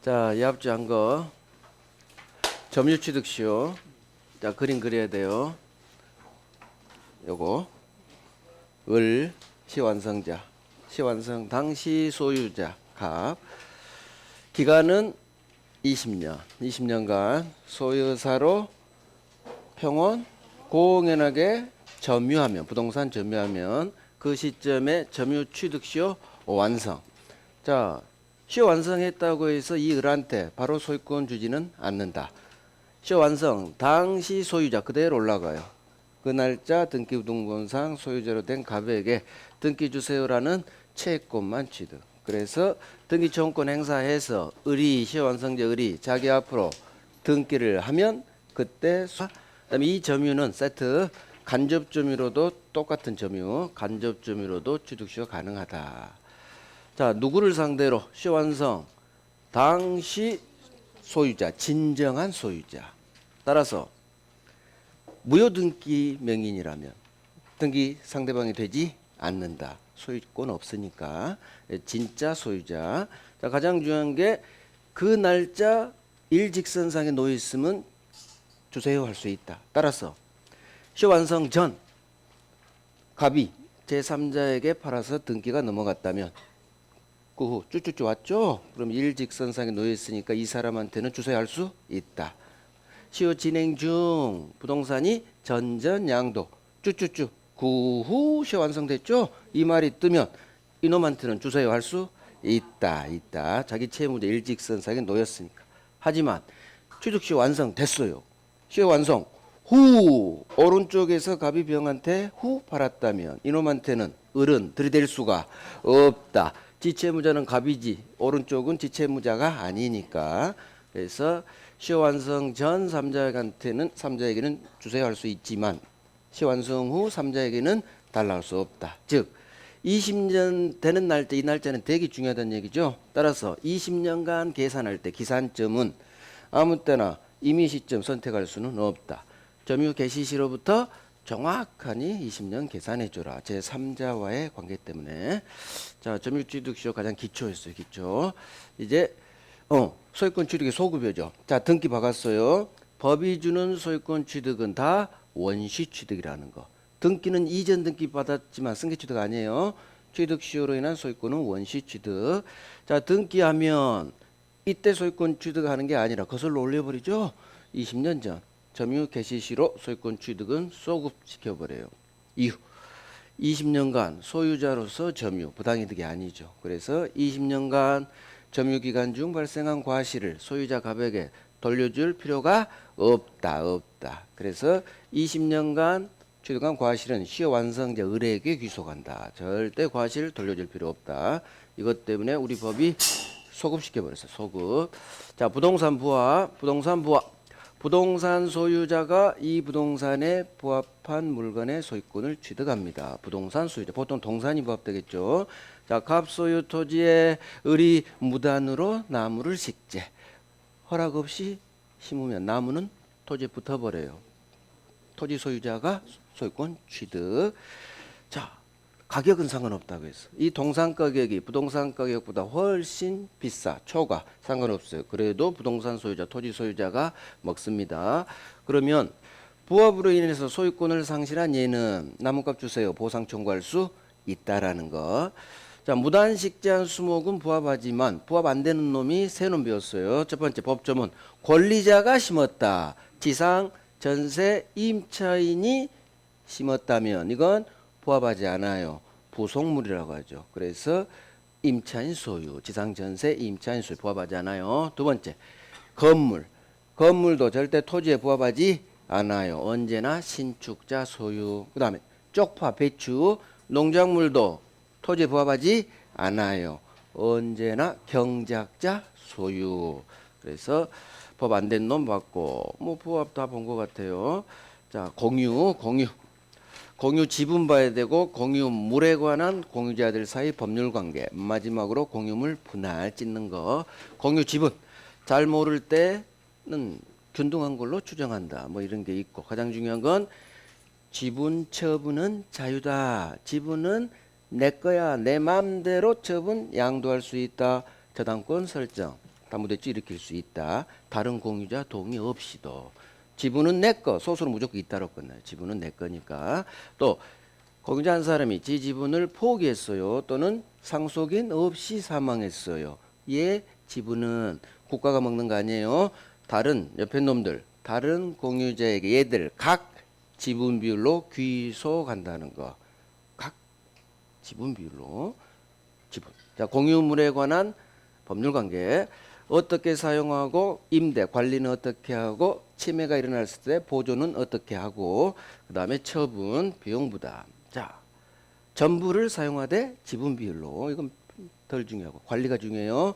자, 이 앞주 한 거 점유 취득시효. 자, 그림 그려야 돼요. 요거 을 시완성자, 시완성 당시 소유자 갑. 기간은 20년, 20년간 소유사로 평온 공연하게 점유하면, 부동산 점유하면 그 시점에 점유 취득시효 완성. 자, 시효 완성했다고 해서 이 을한테 바로 소유권 주지는 않는다. 시효 완성 당시 소유자 그대로 올라가요. 그 날짜 등기부등본상 소유자로 된 갑에게 등기 주세요라는 채권만 취득. 그래서 등기청구권 행사해서 을이 시효 완성자 을이 자기 앞으로 등기를 하면 그때 그다음에 이 점유는 세트 간접 점유로도 똑같은 점유, 간접 점유로도 취득시효 가능하다. 자, 누구를 상대로 시효 완성 당시 소유자, 진정한 소유자. 따라서 무효등기 명인이라면 등기 상대방이 되지 않는다. 소유권 없으니까 진짜 소유자. 자, 가장 중요한 게 그 날짜 일직선상에 놓여 있으면 주세요 할 수 있다. 따라서 시효 완성 전 갑이 제3자에게 팔아서 등기가 넘어갔다면 그 후 쭈쭈쭈 왔죠? 그럼 일직선상에 놓여 있으니까 이 사람한테는 주세할 수 있다. 시효 진행 중 부동산이 전전양도 쭈쭈쭈 그 후 시효 완성됐죠? 이 말이 뜨면 이놈한테는 주세요 할 수 있다. 자기 채무자 일직선상에 놓였으니까. 하지만 취득시효 완성됐어요. 시효 완성 후 오른쪽에서 갑이 병한테 후 팔았다면 이놈한테는 을은 들이댈 수가 없다. 지채무자는 갑이지 오른쪽은 지채무자가 아니니까. 그래서 시효 완성 전 3자에게는 주세요 할 수 있지만 시효 완성 후 3자에게는 달라 할 수 없다. 즉 20년 되는 날짜, 이 날짜는 되게 중요하다는 얘기죠. 따라서 20년간 계산할 때 기산점은 아무 때나 임의 시점 선택할 수는 없다. 점유 개시 시로부터 정확하니 20년 계산해줘라. 제3자와의 관계 때문에. 자, 점유 취득시효 가장 기초였어요. 기초. 이제 소유권 취득의 소급이죠. 자, 등기 박았어요. 법이 주는 소유권 취득은 다 원시 취득이라는 거. 등기는 이전 등기 받았지만 승계 취득 아니에요. 취득시효로 인한 소유권은 원시 취득. 자, 등기하면 이때 소유권 취득하는 게 아니라 거슬러 올려버리죠. 20년 전 점유 개시 시로 소유권 취득은 소급시켜버려요. 이후 20년간 소유자로서 점유, 부당이득이 아니죠. 그래서 20년간 점유기간 중 발생한 과실을 소유자 갑에게 돌려줄 필요가 없다. 그래서 20년간 취득한 과실은 시효 완성자 을에게 귀속한다. 절대 과실 돌려줄 필요 없다. 이것 때문에 우리 법이 소급시켜버렸어요. 소급. 자, 부동산 부합. 부동산 소유자가 이 부동산에 부합한 물건의 소유권을 취득합니다. 부동산 소유자. 보통 동산이 부합되겠죠. 자, 갑소유 토지에 을이 무단으로 나무를 식재. 허락 없이 심으면 나무는 토지에 붙어버려요. 토지 소유자가 소유권 취득. 자, 가격은 상관없다고 했어. 이 동산 가격이 부동산 가격보다 훨씬 비싸. 초과 상관없어요. 그래도 부동산 소유자, 토지 소유자가 먹습니다. 그러면 부합으로 인해서 소유권을 상실한 얘는 나무값 주세요. 보상 청구할 수 있다라는 거. 자, 무단식재한 수목은 부합하지만 부합 안 되는 놈이 세 놈 배웠어요. 첫 번째 법조문 권리자가 심었다. 지상, 전세, 임차인이 심었다면 이건 부합하지 않아요. 부속물이라고 하죠. 그래서 임차인 소유, 지상, 전세, 임차인 소유 부합하지 않아요. 두 번째 건물도 절대 토지에 부합하지 않아요. 언제나 신축자 소유. 그 다음에 쪽파, 배추, 농작물도 토지에 부합하지 않아요. 언제나 경작자 소유. 그래서 법 안 된 놈 받고 뭐 부합 다 본 것 같아요. 자, 공유 지분 봐야 되고 공유물에 관한 공유자들 사이 법률 관계. 마지막으로 공유물 분할 찢는 거. 공유 지분 잘 모를 때는 균등한 걸로 추정한다. 뭐 이런 게 있고 가장 중요한 건 지분 처분은 자유다. 지분은 내 거야. 내 마음대로 처분 양도할 수 있다. 저당권 설정. 담보대출 일으킬 수 있다. 다른 공유자 동의 없이도. 지분은 내 거, 소수는 무조건 잇따라 끝나요. 지분은 내 거니까. 또 공유자 한 사람이 지 지분을 포기했어요. 또는 상속인 없이 사망했어요. 얘 지분은 국가가 먹는 거 아니에요. 다른 옆에 놈들, 다른 공유자에게 얘들 각 지분 비율로 귀속한다는 거. 각 지분 비율로 지분. 자, 공유물에 관한 법률 관계. 어떻게 사용하고 임대 관리는 어떻게 하고 침해가 일어났을 때 보조는 어떻게 하고 그다음에 처분 비용 부담. 자, 전부를 사용하되 지분 비율로. 이건 덜 중요하고 관리가 중요해요.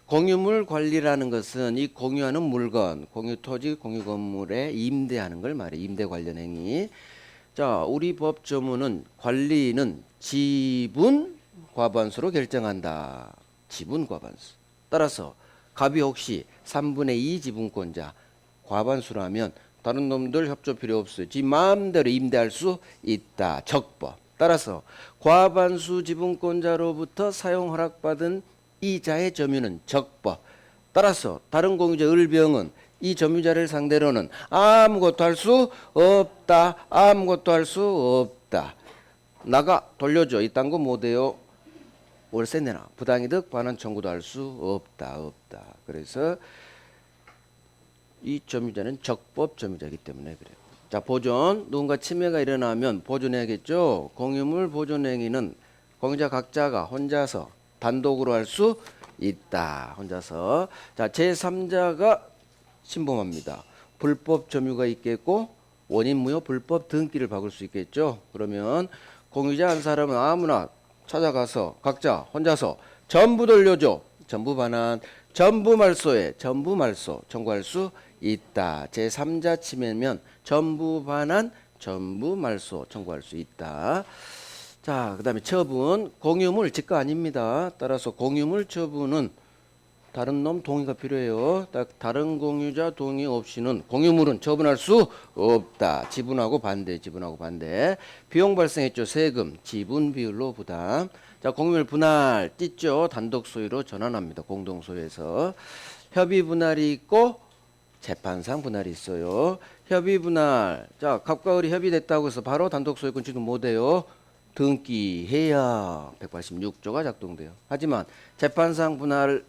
공유물 관리라는 것은 이 공유하는 물건, 공유 토지, 공유 건물에 임대하는 걸 말해. 임대 관련 행위. 자, 우리 법 조문은 관리는 지분 과반수로 결정한다. 지분 과반수. 따라서 갑이 혹시 3분의 2 지분권자 과반수라면 다른 놈들 협조 필요 없어요. 지 마음대로 임대할 수 있다. 적법. 따라서 과반수 지분권자로부터 사용 허락받은 이자의 점유는 적법. 따라서 다른 공유자 을병은 이 점유자를 상대로는 아무것도 할 수 없다. 아무것도 할 수 없다. 나가 돌려줘. 이딴 거 못해요. 월세 내놔. 부당이득 반환 청구도 할 수 없다. 없다. 그래서 이 점유자는 적법 점유자이기 때문에 그래요. 자, 보존. 누군가 침해가 일어나면 보존해야겠죠. 공유물 보존 행위는 공유자 각자가 혼자서 단독으로 할 수 있다. 혼자서. 자, 제3자가 침범합니다. 불법 점유가 있겠고 원인 무효 불법 등기를 박을 수 있겠죠. 그러면 공유자 한 사람은 아무나 찾아가서 각자 혼자서 전부 돌려줘. 전부 반환. 전부 말소에 전부 말소 청구할 수 있다. 제3자 침해면 전부 반환 전부 말소 청구할 수 있다. 자, 그 다음에 처분. 공유물 지가 아닙니다. 따라서 공유물 처분은 다른 놈 동의가 필요해요. 다른 공유자 동의 없이는 공유물은 처분할 수 없다. 지분하고 반대, 지분하고 반대. 비용 발생했죠. 세금, 지분 비율로 부담. 자, 공유물 분할 찢죠. 단독 소유로 전환합니다. 공동 소유에서. 협의 분할이 있고 재판상 분할이 있어요. 협의 분할. 자, 갑과 을이 협의됐다고 해서 바로 단독 소유권 취득 못해요. 등기해야 186조가 작동돼요. 하지만 재판상 분할을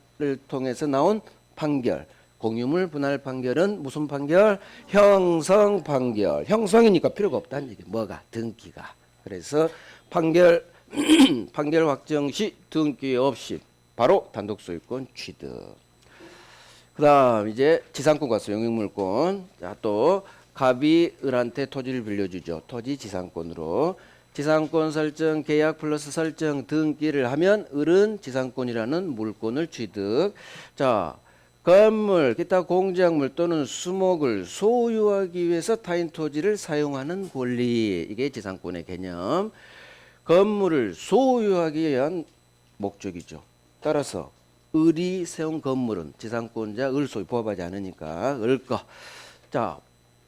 통해서 나온 판결, 공유물 분할 판결은 무슨 판결? 형성 판결. 형성이니까 필요가 없다는 얘기. 뭐가? 등기가. 그래서 판결 판결 확정 시 등기 없이 바로 단독 소유권 취득. 그다음 이제 지상권 갔어요. 영유물권. 자, 또 갑이 을한테 토지를 빌려주죠. 토지 지상권으로. 지상권 설정, 계약 플러스 설정, 등기를 하면 을은 지상권이라는 물권을 취득. 자, 건물, 기타 공작물 또는 수목을 소유하기 위해서 타인 토지를 사용하는 권리. 이게 지상권의 개념. 건물을 소유하기 위한 목적이죠. 따라서 을이 세운 건물은 지상권자 을 소유 부합하지 않으니까 을 거. 자,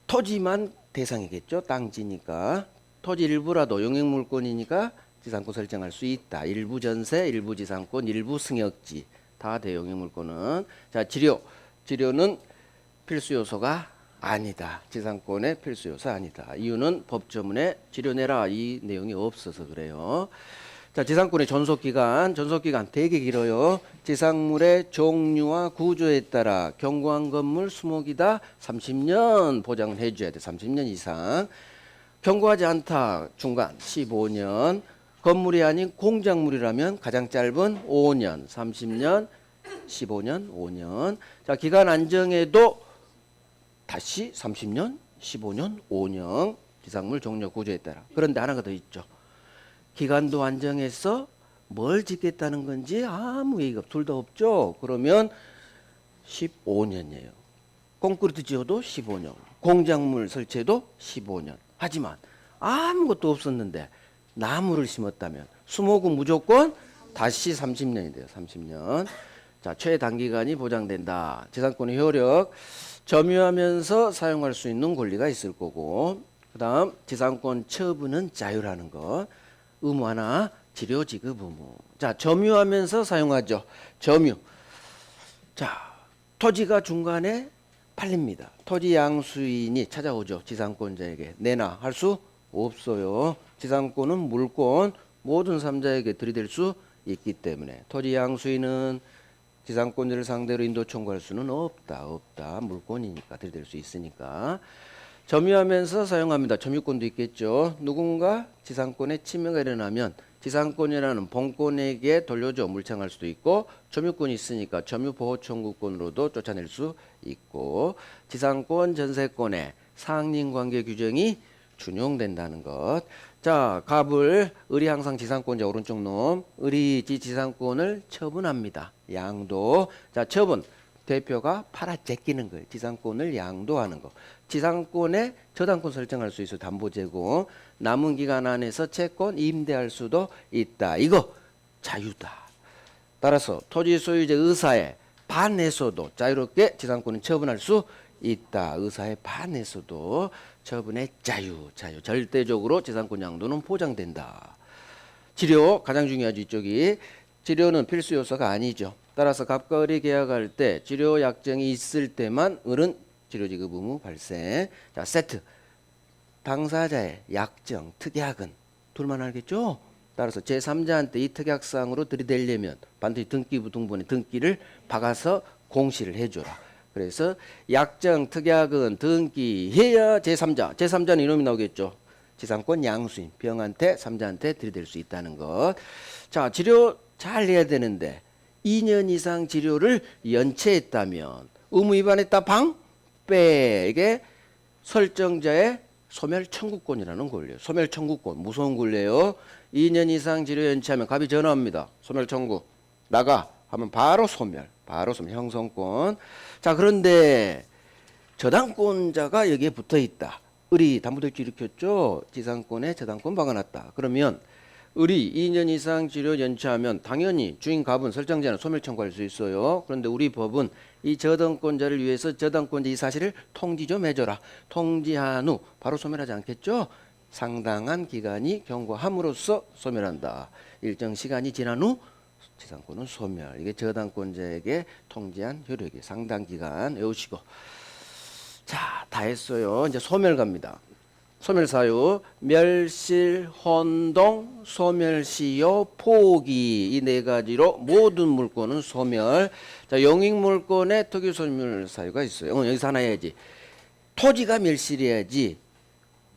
토지만 대상이겠죠. 땅지니까. 토지 일부라도 용익물권이니까 지상권 설정할 수 있다. 일부 전세, 일부 지상권, 일부 승역지 다 대용익물권은. 자, 지료는 필수 요소가 아니다. 지상권의 필수 요소 아니다. 이유는 법조문에 지료 내라 이 내용이 없어서 그래요. 자, 지상권의 존속기간 되게 길어요. 지상물의 종류와 구조에 따라 경고한 건물 수목이다 30년 보장을 해줘야 돼. 30년 이상. 경고하지 않다 중간 15년. 건물이 아닌 공작물이라면 가장 짧은 5년 30년 15년 5년. 자, 기간 안정에도 다시 30년 15년 5년. 지상물 종류 구조에 따라. 그런데 하나가 더 있죠. 기간도 안정해서 뭘 짓겠다는 건지 아무 얘기가 둘 다 없죠. 그러면 15년이에요. 콘크리트 지어도 15년. 공작물 설치해도 15년. 하지만 아무것도 없었는데 나무를 심었다면 수목은 무조건 다시 30년이 돼요. 30년. 자, 최단기간이 보장된다. 지상권의 효력. 점유하면서 사용할 수 있는 권리가 있을 거고. 그 다음 지상권 처분은 자유라는 것. 의무 하나. 지료 지급 의무. 자, 점유하면서 사용하죠. 점유. 자, 토지가 중간에 팔립니다. 토지 양수인이 찾아오죠. 지상권자에게 내놔 할 수 없어요. 지상권은 물권 모든 3자에게 들이댈 수 있기 때문에 토지 양수인은 지상권자를 상대로 인도 청구할 수는 없다. 물권이니까 들이댈 수 있으니까. 점유하면서 사용합니다. 점유권도 있겠죠. 누군가 지상권에 침해가 일어나면 지상권이라는 본권에게 돌려줘 물청할 수도 있고, 점유권이 있으니까 점유보호 청구권으로도 쫓아낼 수 있고, 지상권 전세권의 상린관계 규정이 준용된다는 것. 자, 갑을 을이 항상 지상권자 오른쪽 놈, 을이 지상권을 처분합니다. 양도. 자, 처분. 대표가 팔아 제끼는 거예요. 지상권을 양도하는 거. 지상권에 저당권 설정할 수 있어. 담보 제공. 남은 기간 안에서 채권 임대할 수도 있다. 이거 자유다. 따라서 토지 소유자 의사에 반해서도 자유롭게 지상권을 처분할 수 있다. 의사에 반해서도 처분의 자유. 절대적으로 지상권 양도는 보장된다. 치료 가장 중요하죠. 이쪽이. 치료는 필수 요소가 아니죠. 따라서 갑과 을이 계약할 때 치료 약정이 있을 때만 을은 치료 지급 의무 발생. 자, 세트. 당사자의 약정, 특약은 둘만 알겠죠? 따라서 제3자한테 이 특약사항으로 들이대려면 반드시 등기부 등본에 등기를 박아서 공시를 해줘라. 그래서 약정, 특약은 등기해야 제3자. 제3자는 이놈이 나오겠죠. 지상권 양수인, 병한테, 3자한테 들이댈 수 있다는 것. 자, 치료 잘 해야 되는데 2년 이상 치료를 연체했다면 의무 위반했다 방빼. 이게 설정자의 소멸 청구권이라는 권리예요. 소멸 청구권 무서운 권리예요. 2년 이상 치료 연체하면 갑이 전화합니다. 소멸 청구 나가 하면 바로 소멸 형성권. 자, 그런데 저당권자가 여기에 붙어 있다. 을이 담보대출 일으켰죠. 지상권에 저당권 박아놨다. 그러면 을이 2년 이상 치료 연체하면 당연히 주인 갑은 설정자는 소멸 청구할 수 있어요. 그런데 우리 법은 이 저당권자를 위해서 저당권자 이 사실을 통지 좀 해줘라. 통지한 후 바로 소멸하지 않겠죠. 상당한 기간이 경과함으로써 소멸한다. 일정 시간이 지난 후 지상권은 소멸. 이게 저당권자에게 통지한 효력이 상당 기간 외우시고. 자, 다 했어요. 이제 소멸 갑니다. 소멸사유, 멸실, 혼동, 소멸시효, 포기 이 네 가지로 모든 물권은 소멸. 자, 용익물권에 특유소멸사유가 있어요. 여기서 하나 해야지. 토지가 멸실해야지.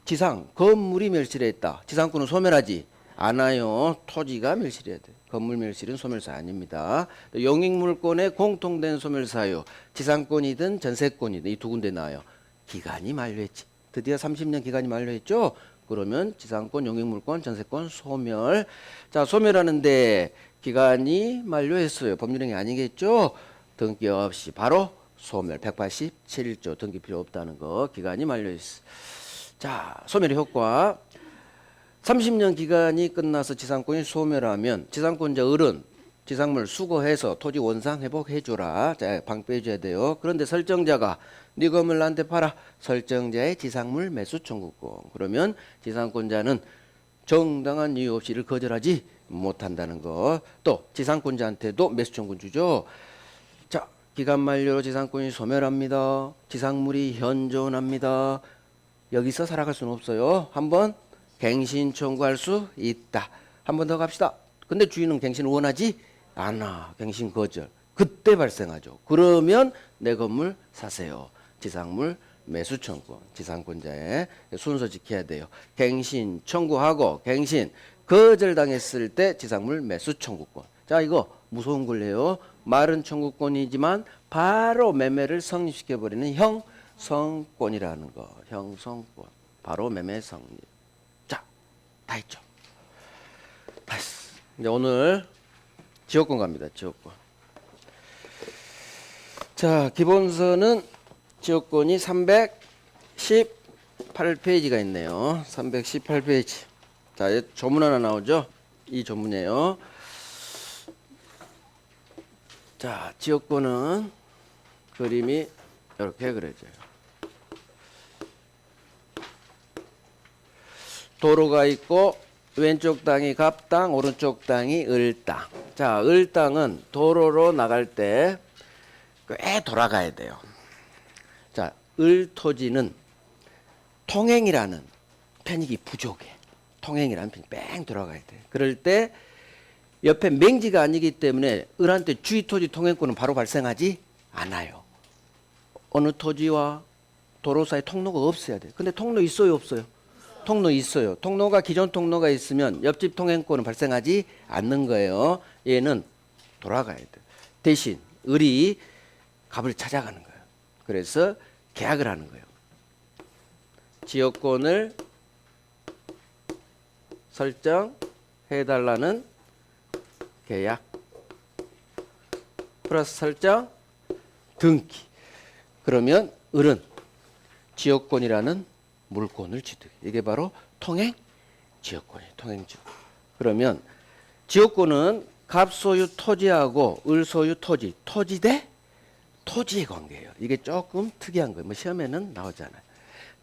지상, 건물이 멸실했다. 지상권은 소멸하지 않아요. 토지가 멸실해야 돼. 건물 멸실은 소멸사 아닙니다. 용익물권에 공통된 소멸사유, 지상권이든 전세권이든 이 두 군데 나와요. 기간이 만료했지. 드디어 30년 기간이 만료했죠. 그러면 지상권, 용익물권, 전세권 소멸. 자, 소멸하는데 기간이 만료했어요. 법률행위 아니겠죠. 등기 없이 바로 소멸. 187조 등기 필요 없다는 거. 기간이 만료했어. 자, 소멸의 효과. 30년 기간이 끝나서 지상권이 소멸하면 지상권자 을은 지상물 수거해서 토지 원상 회복해줘라. 자, 방 빼줘야 돼요. 그런데 설정자가 네 건물 나한테 팔아. 설정자의 지상물 매수 청구권. 그러면 지상권자는 정당한 이유 없이 이를 거절하지 못한다는 거. 또 지상권자한테도 매수 청구권 주죠. 자, 기간 만료로 지상권이 소멸합니다. 지상물이 현존합니다. 여기서 살아갈 수는 없어요. 한번 갱신 청구할 수 있다. 한 번 더 갑시다. 근데 주인은 갱신을 원하지 않아. 갱신 거절. 그때 발생하죠. 그러면 내 건물 사세요. 지상물 매수 청구. 지상권자의 순서 지켜야 돼요. 갱신 청구하고 갱신 거절당했을 때 지상물 매수 청구권. 자, 이거 무서운 권리예요. 말은 청구권이지만 바로 매매를 성립시켜버리는 형성권이라는 거. 형성권. 바로 매매 성립. 자, 다 했죠. 다 했어. 이제 오늘 지역권 갑니다. 지역권. 자, 기본서는 지역권이 318페이지가 있네요. 318페이지. 자, 조문 하나 나오죠. 이 조문이에요. 자, 지역권은 그림이 이렇게 그려져요. 도로가 있고 왼쪽 땅이 갑땅, 오른쪽 땅이 을땅. 자, 을땅은 도로로 나갈 때 꽤 돌아가야 돼요. 자, 을토지는 통행이라는 편익이 부족해. 통행이라는 편이 뺑 돌아가야 돼. 그럴 때 옆에 맹지가 아니기 때문에 을한테 주의토지 통행권은 바로 발생하지 않아요. 어느 토지와 도로 사이 통로가 없어야 돼. 근데 통로 있어요, 없어요? 통로 있어요. 통로가 기존 통로가 있으면 옆집 통행권은 발생하지 않는 거예요. 얘는 돌아가야 돼. 대신 을이 갑을 찾아가는 거예요. 그래서 계약을 하는 거예요. 지역권을 설정해달라는 계약 플러스 설정 등기. 그러면 을은 지역권이라는 물권을 취득해. 이게 바로 통행 지역권이에요. 통행 지역권. 그러면 지역권은 갑 소유 토지하고 을 소유 토지, 토지 대 토지의 관계예요. 이게 조금 특이한 거예요. 뭐 시험에는 나오잖아요.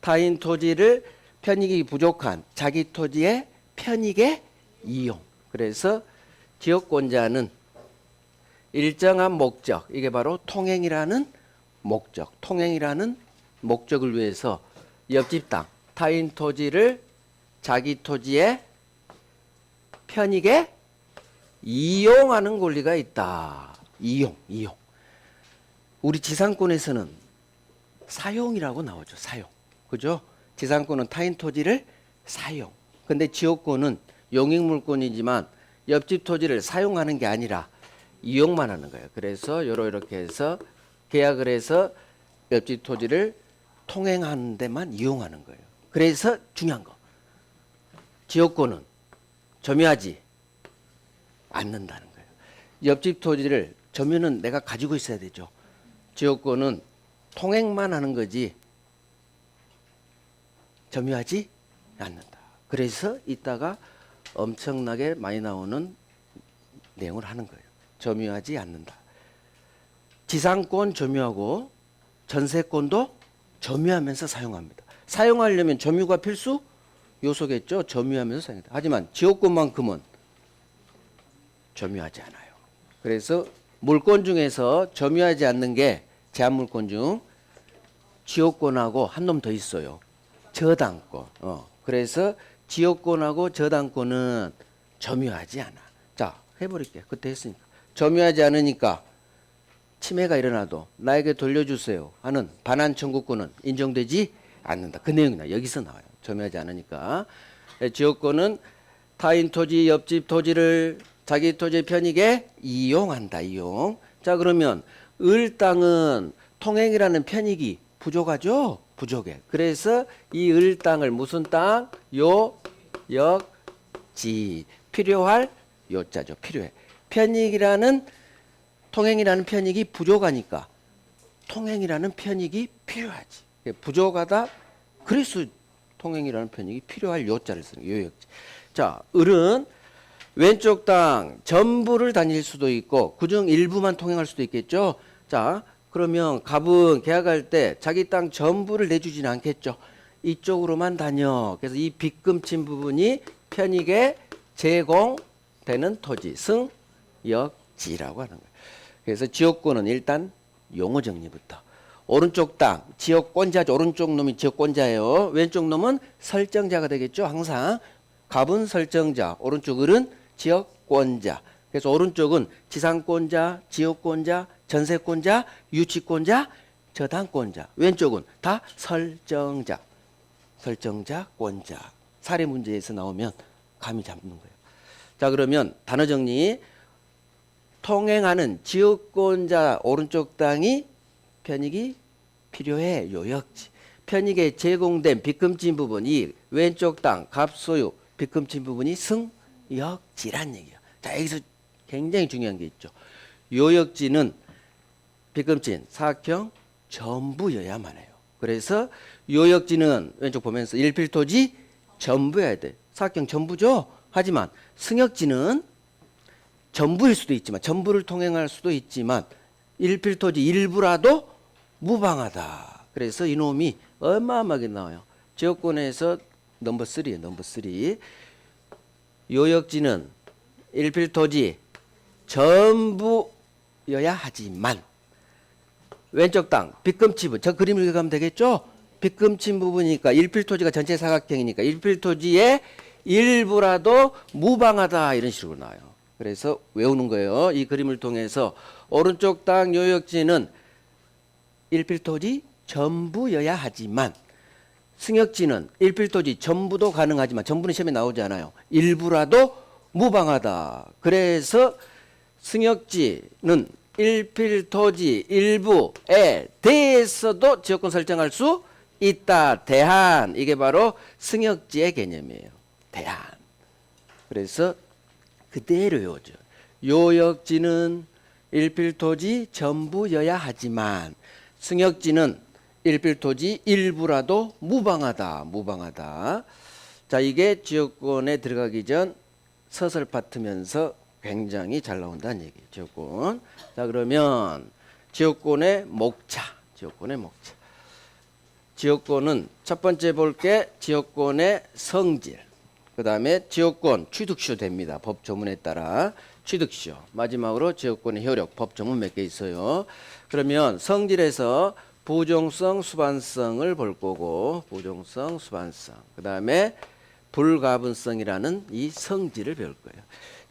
타인 토지를 편익이 부족한 자기 토지의 편익의 이용. 그래서 지역권자는 일정한 목적, 이게 바로 통행이라는 목적, 통행이라는 목적을 위해서 옆집 땅, 타인 토지를 자기 토지의 편익에 이용하는 권리가 있다. 이용. 우리 지상권에서는 사용이라고 나오죠. 사용. 그죠? 지상권은 타인 토지를 사용. 근데 지역권은 용익물권이지만 옆집 토지를 사용하는 게 아니라 이용만 하는 거예요. 그래서 이렇게 해서 계약을 해서 옆집 토지를 통행하는 데만 이용하는 거예요. 그래서 중요한 거. 지역권은 점유하지 않는다는 거예요. 옆집 토지를 점유는 내가 가지고 있어야 되죠. 지역권은 통행만 하는 거지 점유하지 않는다. 그래서 이따가 엄청나게 많이 나오는 내용을 하는 거예요. 점유하지 않는다. 지상권 점유하고 전세권도 점유하면서 사용합니다. 사용하려면 점유가 필수 요소겠죠. 점유하면서 사용합니다. 하지만 지역권만큼은 점유하지 않아요. 그래서 물권 중에서 점유하지 않는 게 제한물권 중 지역권하고 한 놈 더 있어요. 저당권. 그래서 지역권하고 저당권은 점유하지 않아. 자, 해버릴게요. 그때 했으니까. 점유하지 않으니까 침해가 일어나도 나에게 돌려주세요 하는 반환 청구권은 인정되지 않는다. 그 내용이 여기서 나와요. 점유하지 않으니까. 지역권은 타인 토지, 옆집 토지를 자기 토지의 편익에 이용한다. 이용. 자, 그러면 을 땅은 통행이라는 편익이 부족하죠? 부족해. 그래서 이 을 땅을 무슨 땅? 요역지. 필요할 요자죠. 필요해. 편익이라는 통행이라는 편익이 부족하니까 통행이라는 편익이 필요하지. 부족하다. 그래서 통행이라는 편익이 필요할 요자를 쓰는 요역지. 자, 을은 왼쪽 땅 전부를 다닐 수도 있고 그중 일부만 통행할 수도 있겠죠. 자, 그러면 갑은 계약할 때 자기 땅 전부를 내주지는 않겠죠. 이쪽으로만 다녀. 그래서 이 빗금친 부분이 편익에 제공되는 토지 승역지라고 하는 거예요. 그래서 지역권은 일단 용어 정리부터. 오른쪽 땅 지역권자죠. 오른쪽 놈이 지역권자예요. 왼쪽 놈은 설정자가 되겠죠. 항상 갑은 설정자, 오른쪽 을은 지역권자. 그래서 오른쪽은 지상권자, 지역권자, 전세권자, 유치권자, 저당권자. 왼쪽은 다 설정자, 설정자권자. 사례 문제에서 나오면 감이 잡는 거예요. 자, 그러면 단어 정리. 통행하는 지역권자 오른쪽 땅이 편익이 필요해. 요역지. 편익에 제공된 빗금친 부분이 왼쪽 땅 갑소유 빗금친 부분이 승역지란 얘기야. 자, 여기서 굉장히 중요한 게 있죠. 요역지는 빗금친 사각형 전부여야만 해요. 그래서 요역지는 왼쪽 보면서 일필토지 전부여야 돼. 사각형 전부죠. 하지만 승역지는 전부일 수도 있지만 전부를 통행할 수도 있지만 일필토지 일부라도 무방하다. 그래서 이놈이 어마어마하게 나와요. 지역권에서 넘버 3예요. 넘버 3. 요역지는 일필토지 전부여야 하지만 왼쪽 땅 빗금치 부분. 저 그림을 그리면 되겠죠? 빗금친 부분이니까 일필토지가 전체 사각형이니까 일필토지의 일부라도 무방하다 이런 식으로 나와요. 그래서 외우는 거예요. 이 그림을 통해서 오른쪽 땅 요역지는 일필토지 전부여야 하지만 승역지는 일필토지 전부도 가능하지만 전부는 시험에 나오지 않아요. 일부라도 무방하다. 그래서 승역지는 일필토지 일부에 대해서도 지역권 설정할 수 있다. 대한. 이게 바로 승역지의 개념이에요. 대한. 그래서 그대로 외워져. 요역지는 일필토지 전부여야 하지만 승역지는 일필토지 일부라도 무방하다. 무방하다. 자, 이게 지역권에 들어가기 전 서술 파트면서 굉장히 잘 나온다는 얘기예요. 지역권. 자, 그러면 지역권의 목차. 지역권의 목차. 지역권은 첫 번째 볼 게 지역권의 성질. 그 다음에 지역권 취득시효 됩니다. 법 조문에 따라 취득시효. 마지막으로 지역권의 효력. 법 조문 몇 개 있어요. 그러면 성질에서 부종성, 수반성을 볼 거고 부종성, 수반성. 그 다음에 불가분성이라는 이 성질을 배울 거예요.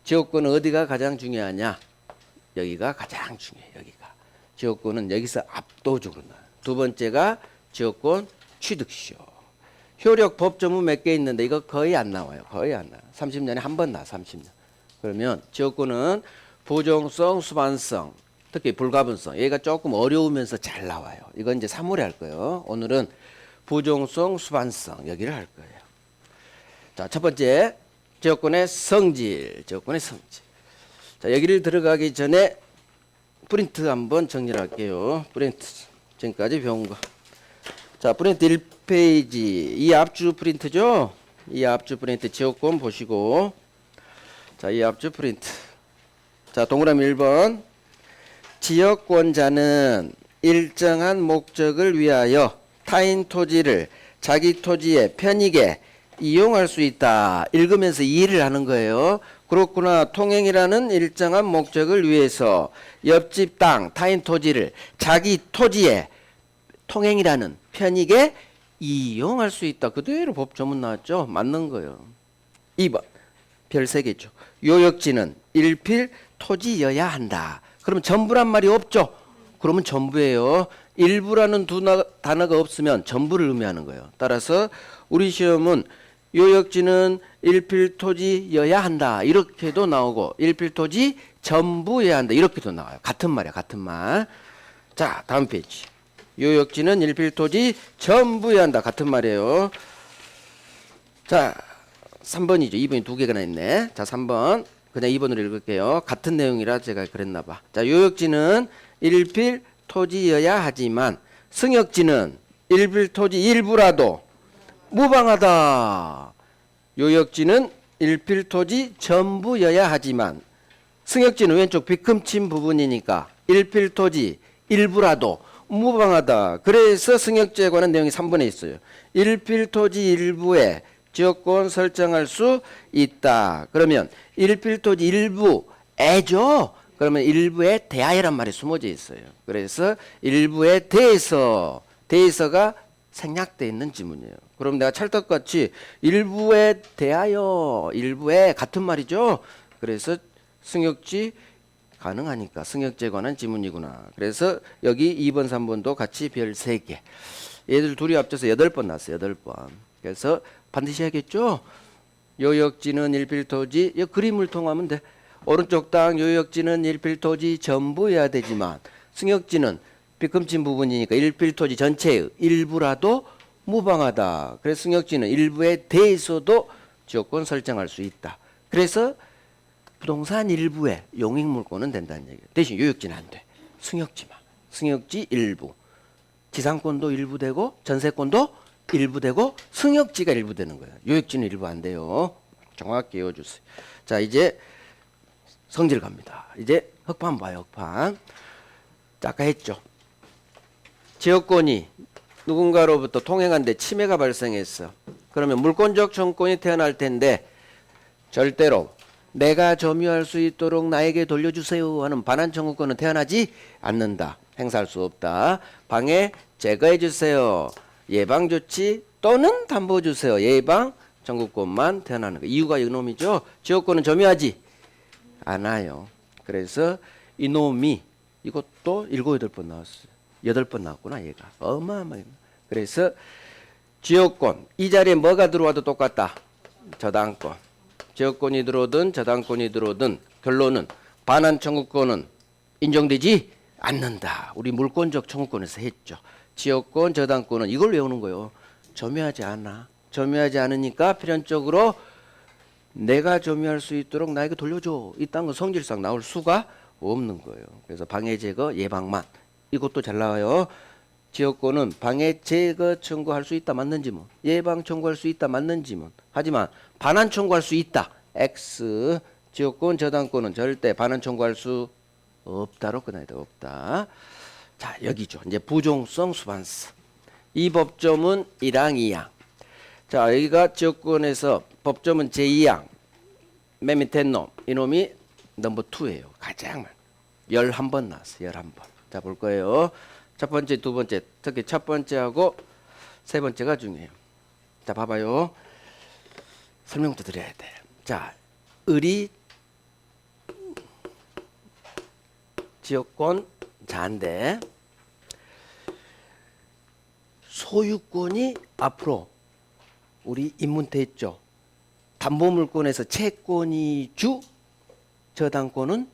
지역권은 어디가 가장 중요하냐? 여기가 가장 중요해요. 여기가. 지역권은 여기서 압도적으로 나와요. 두 번째가 지역권 취득시효. 효력 법조문 몇 개 있는데 이거 거의 안 나와요. 거의 안 나와요. 30년에 한 번 나와. 30년. 그러면 지역권은 부종성, 수반성, 특히 불가분성. 얘가 조금 어려우면서 잘 나와요. 이건 이제 3월에 할 거예요. 오늘은 부종성, 수반성 여기를 할 거예요. 자, 첫 번째 지역권의 성질. 지역권의 성질. 자, 여기를 들어가기 전에 프린트 한번 정리를 할게요. 프린트. 지금까지 배운 거. 자, 프린트 1페이지. 이 앞주 프린트죠? 이 앞주 프린트 지역권 보시고. 자, 이 앞주 프린트. 자, 동그라미 1번. 지역권자는 일정한 목적을 위하여 타인 토지를 자기 토지에 편익에 이용할 수 있다. 읽으면서 이해를 하는 거예요. 그렇구나. 통행이라는 일정한 목적을 위해서 옆집 땅, 타인 토지를 자기 토지에 통행이라는 편익에 이용할 수 있다. 그대로 법 조문 나왔죠? 맞는 거예요. 2번. 별 3개죠. 요역지는 일필 토지여야 한다. 그러면 전부란 말이 없죠? 그러면 전부예요. 일부라는 단어가 없으면 전부를 의미하는 거예요. 따라서 우리 시험은 요역지는 일필토지여야 한다. 이렇게도 나오고 일필토지 전부여야 한다. 이렇게도 나와요. 같은 말이야. 같은 말. 자, 다음 페이지. 요역지는 일필토지 전부여야 한다. 같은 말이에요. 자, 3번이죠. 2번이 두 개가 있네. 자, 3번. 그냥 2번으로 읽을게요. 같은 내용이라 제가 그랬나 봐. 자, 요역지는 일필토지여야 하지만 승역지는 일필토지 일부라도 무방하다. 요역지는 일필토지 전부여야 하지만 승역지는 왼쪽 빗금친 부분이니까 일필토지 일부라도 무방하다. 그래서 승역지에 관한 내용이 3번에 있어요. 일필토지 일부에 지역권 설정할 수 있다. 그러면 일필토지 일부에죠. 그러면 일부에 대하여란 말이 숨어져 있어요. 그래서 일부에 대해서가 생략되어 있는 지문이에요. 그럼 내가 찰떡같이 일부에 대하여, 일부에 같은 말이죠. 그래서 승역지 가능하니까 승역지에 관한 지문이구나. 그래서 여기 2번, 3번도 같이 별 3개. 얘들 둘이 합쳐서 8번 났어요. 8번. 그래서 반드시 해야겠죠. 요역지는 일필토지, 이 그림을 통하면 돼. 오른쪽 땅 요역지는 일필토지 전부여야 되지만 승역지는 빗금친 부분이니까 일필토지 전체의 일부라도 무방하다. 그래서 승역지는 일부에 대해서도 지역권 설정할 수 있다. 그래서 부동산 일부에 용익물권은 된다는 얘기예요. 대신 요역지는 안 돼. 승역지만. 승역지 일부. 지상권도 일부 되고 전세권도 일부 되고 승역지가 일부 되는 거예요. 요역지는 일부 안 돼요. 정확히 외워주세요. 자, 이제 성질 갑니다. 이제 흑판 봐요. 흑판. 자, 아까 했죠. 지역권이 누군가로부터 통행한데 침해가 발생했어. 그러면 물권적 청권이 태어날 텐데 절대로 내가 점유할 수 있도록 나에게 돌려주세요 하는 반환 청구권은 태어나지 않는다. 행사할 수 없다. 방해 제거해 주세요. 예방 조치 또는 담보 주세요. 예방 청구권만 태어나는 거. 이유가 이놈이죠. 지역권은 점유하지 않아요. 그래서 이놈이 이것도 7, 8번 나왔어요. 8번 나왔구나 얘가. 어마어마해. 그래서 지역권 이 자리에 뭐가 들어와도 똑같다. 저당권. 지역권이 들어오든 저당권이 들어오든 결론은 반환 청구권은 인정되지 않는다. 우리 물권적 청구권에서 했죠. 지역권 저당권은 이걸 외우는 거예요. 점유하지 않아. 점유하지 않으니까 필연적으로 내가 점유할 수 있도록 나에게 돌려줘. 이딴 거 성질상 나올 수가 없는 거예요. 그래서 방해 제거 예방만. 이것도 잘 나와요. 지역권은 방해 제거 청구할 수 있다 맞는지 뭐. 예방 청구할 수 있다 맞는지 뭐. 하지만 반환 청구할 수 있다. X. 지역권 저당권은 절대 반환 청구할 수 없다로 끝나야 돼. 없다. 자 여기죠. 이제 부종성 수반성. 이 법점은 1항 2항. 자 여기가 지역권에서 법점은 제2항. 맨 밑에 놈. 이놈이 넘버 2예요. 가장 많아. 11번 나왔어. 11번. 자 볼 거예요. 첫 번째, 두 번째, 특히 첫 번째하고 세 번째가 중요해요. 자, 봐봐요. 설명부터 드려야 돼. 자, 을이 지역권 자인데 소유권이 앞으로 우리 입문태 했죠. 담보물권에서 채권이 주, 저당권은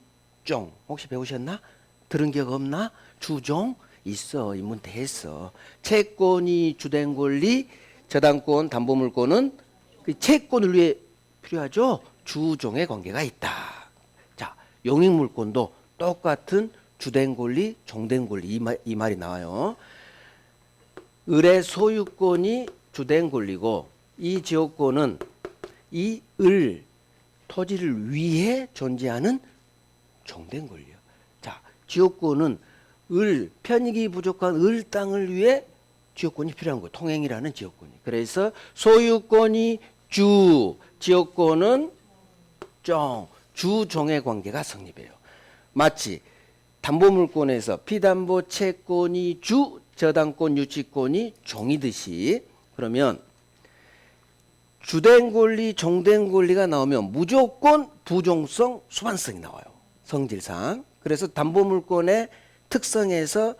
종. 혹시 배우셨나? 들은 기억 없나? 주종 있어. 입문태 했어. 채권이 주된 권리, 저당권, 담보물권은 그 채권을 위해 필요하죠. 주종의 관계가 있다. 자, 용익물권도 똑같은 주된 권리, 종된 권리 이 말이 나와요. 을의 소유권이 주된 권리고 이 지역권은 이 을 토지를 위해 존재하는 종된 권리요. 자, 지역권은 을 편익이 부족한 을 땅을 위해 지역권이 필요한 거예요. 통행이라는 지역권이. 그래서 소유권이 주, 지역권은 종, 주종의 관계가 성립해요. 마치 담보물권에서 피담보 채권이 주, 저당권 유치권이 종이듯이 그러면 주된 권리, 종된 권리가 나오면 무조건 부종성, 수반성이 나와요. 성질상. 그래서 담보물권의 특성에서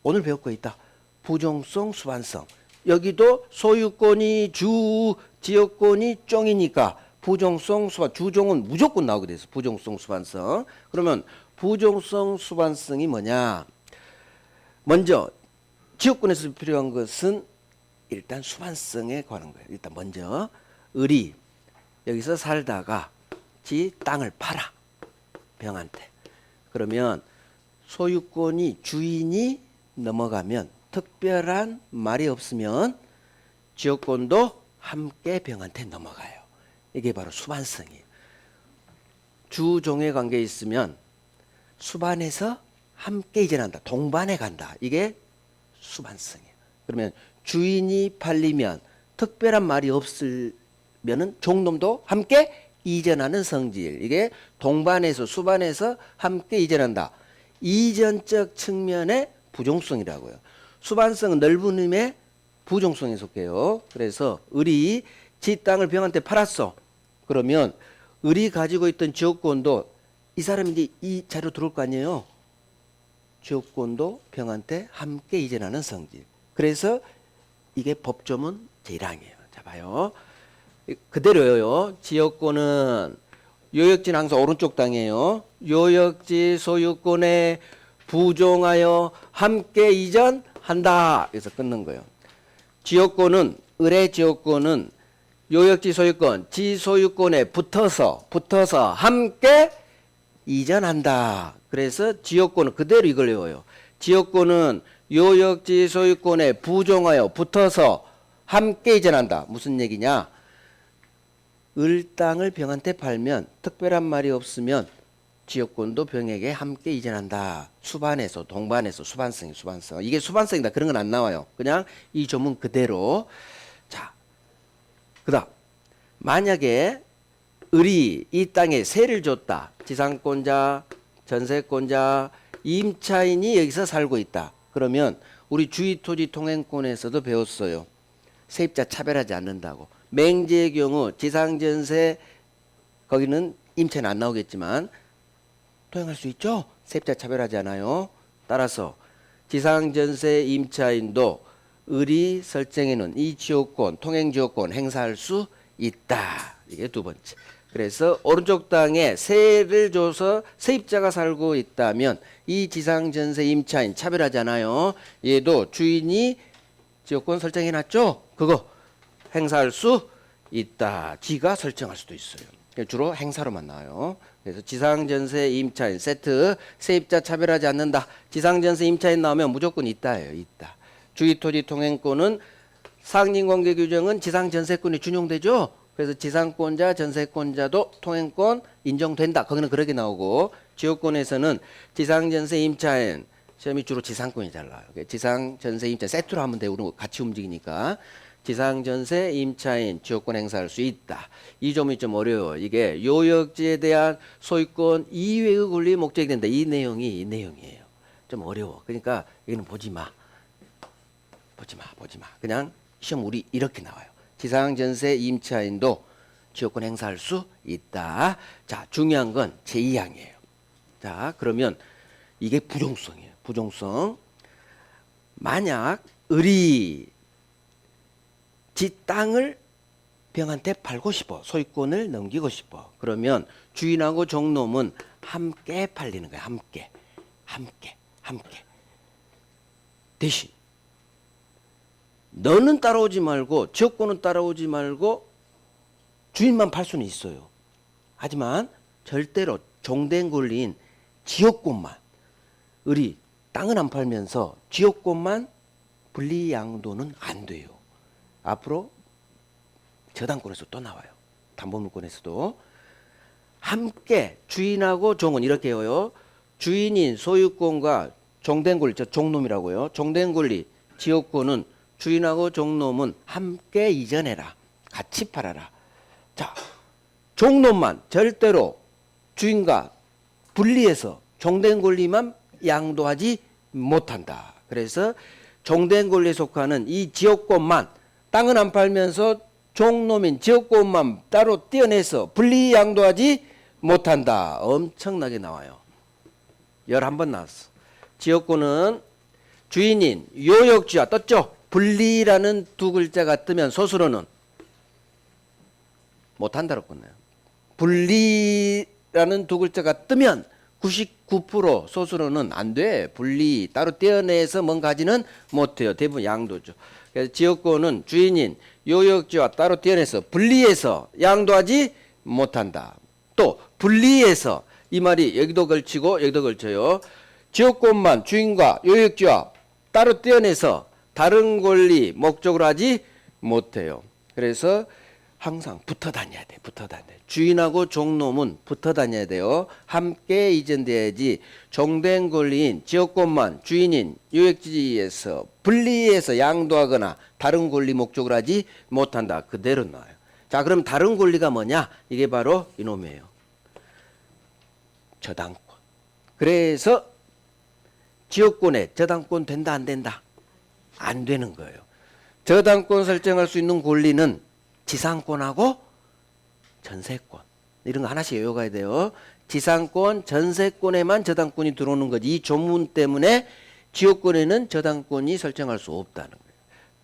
오늘 배울 거 있다. 부종성, 수반성. 여기도 소유권이 주, 지역권이 종이니까 부종성, 수반, 주종은 무조건 나오게 돼서 부종성, 수반성. 그러면 부종성, 수반성이 뭐냐? 먼저 지역권에서 필요한 것은 일단 수반성에 관한 거예요. 일단 먼저 을이 여기서 살다가 지 땅을 팔아. 병한테. 그러면 소유권이 주인이 넘어가면 특별한 말이 없으면 지역권도 함께 병한테 넘어가요. 이게 바로 수반성이에요. 주종의 관계에 있으면 수반해서 함께 이전한다. 동반해 간다. 이게 수반성이에요. 그러면 주인이 팔리면 특별한 말이 없으면은 종놈도 함께 이전하는 성질. 이게 동반해서 수반해서 함께 이전한다. 이전적 측면의 부종성이라고요. 수반성은 넓은 의미의 부종성에 속해요. 그래서 을이 지 땅을 병한테 팔았어. 그러면 을이 가지고 있던 지역권도 이 사람이 이제 이 자료 들어올 거 아니에요. 지역권도 병한테 함께 이전하는 성질. 그래서 이게 법조문 제1항이에요. 자 봐요. 그대로요. 지역권은 요역지는 항상 오른쪽 땅이에요. 요역지 소유권에 부종하여 함께 이전한다. 그래서 끊는 거예요. 지역권은 을의 지역권은 요역지 소유권, 지 소유권에 붙어서 함께 이전한다. 그래서 지역권은 그대로 이걸 외워요. 지역권은 요역지 소유권에 부종하여 붙어서 함께 이전한다. 무슨 얘기냐? 을 땅을 병한테 팔면 특별한 말이 없으면 지역권도 병에게 함께 이전한다. 수반해서 동반해서 수반성. 이게 수반성이다. 그런 건 안 나와요. 그냥 이 조문 그대로. 자, 그다음 만약에 을이 이 땅에 세를 줬다. 지상권자, 전세권자, 임차인이 여기서 살고 있다. 그러면 우리 주의토지통행권에서도 배웠어요. 세입자 차별하지 않는다고. 맹지의 경우 지상전세 거기는 임차인 안 나오겠지만 통행할 수 있죠. 세입자 차별하지 않아요. 따라서 지상전세 임차인도 을이 설정해놓은 이 지역권 통행지역권 행사할 수 있다. 이게 두 번째. 그래서 오른쪽 땅에 세를 줘서 세입자가 살고 있다면 이 지상전세 임차인 차별하잖아요. 얘도 주인이 지역권 설정해놨죠. 그거 행사할 수 있다. 지가 설정할 수도 있어요. 주로 행사로만 나와요. 그래서 지상전세 임차인 세트 세입자 차별하지 않는다. 지상전세 임차인 나오면 무조건 있다예요. 있다. 주의토지 통행권은 상린관계 규정은 지상전세권이 준용되죠. 그래서 지상권자, 전세권자도 통행권 인정된다. 거기는 그렇게 나오고 지역권에서는 지상전세 임차인 시험이 주로 지상권이 잘 나와요. 지상전세 임차인 세트로 하면 돼요. 우리 같이 움직이니까. 지상전세 임차인 지역권 행사할 수 있다. 이 점이 좀 어려워. 이게 요역지에 대한 소유권 이외의 권리 목적이 된다. 이 내용이에요. 좀 어려워. 그러니까 여기는 보지 마. 그냥 시험 우리 이렇게 나와요. 지상전세 임차인도 지역권 행사할 수 있다. 자, 중요한 건 제2항이에요. 자, 그러면 이게 부종성이에요. 부종성. 만약 을이 지 땅을 병한테 팔고 싶어. 소유권을 넘기고 싶어. 그러면 주인하고 종놈은 함께 팔리는 거야. 함께. 대신 너는 따라오지 말고 지역권은 따라오지 말고 주인만 팔 수는 있어요. 하지만 절대로 종된 권리인 지역권만 을이 땅은 안 팔면서 지역권만 분리양도는 안 돼요. 앞으로 저당권에서 또 나와요. 담보물권에서도 함께 주인하고 종은 이렇게 해요. 주인인 소유권과 종된 권리, 종놈이라고요. 종된 권리 지역권은 주인하고 종놈은 함께 이전해라. 같이 팔아라. 자, 종놈만 절대로 주인과 분리해서 종된 권리만 양도하지 못한다. 그래서 종된 권리에 속하는 이 지역권만 땅은 안 팔면서 종놈인 지역권만 따로 떼어내서 분리 양도하지 못한다. 엄청나게 나와요. 11번 나왔어. 지역권은 주인인 요역지와 떴죠. 분리라는 두 글자가 뜨면 소수로는 못한다로 끝나요. 분리라는 두 글자가 뜨면 99% 소수로는 안 돼. 분리 따로 떼어내서 뭔가 하지는 못해요. 대부분 양도죠. 그래서 지역권은 주인인 요역지와 따로 떼어내서 분리해서 양도하지 못한다. 또 분리해서 이 말이 여기도 걸치고 여기도 걸쳐요. 지역권만 주인과 요역지와 따로 떼어내서 다른 권리 목적으로 하지 못해요. 그래서 항상 붙어 다녀야 돼. 주인하고 종놈은 붙어 다녀야 돼요. 함께 이전돼야지 종된 권리인 지역권만 주인인 요역지에서 분리해서 양도하거나 다른 권리 목적으로 하지 못한다. 그대로 나와요. 자, 그럼 다른 권리가 뭐냐? 이게 바로 이놈이에요. 저당권. 그래서 지역권에 저당권 된다 안 된다? 안 되는 거예요. 저당권 설정할 수 있는 권리는 지상권하고 전세권. 이런 거 하나씩 외워가야 돼요. 지상권, 전세권에만 저당권이 들어오는 거지. 이 조문 때문에 지역권에는 저당권이 설정할 수 없다는 거예요.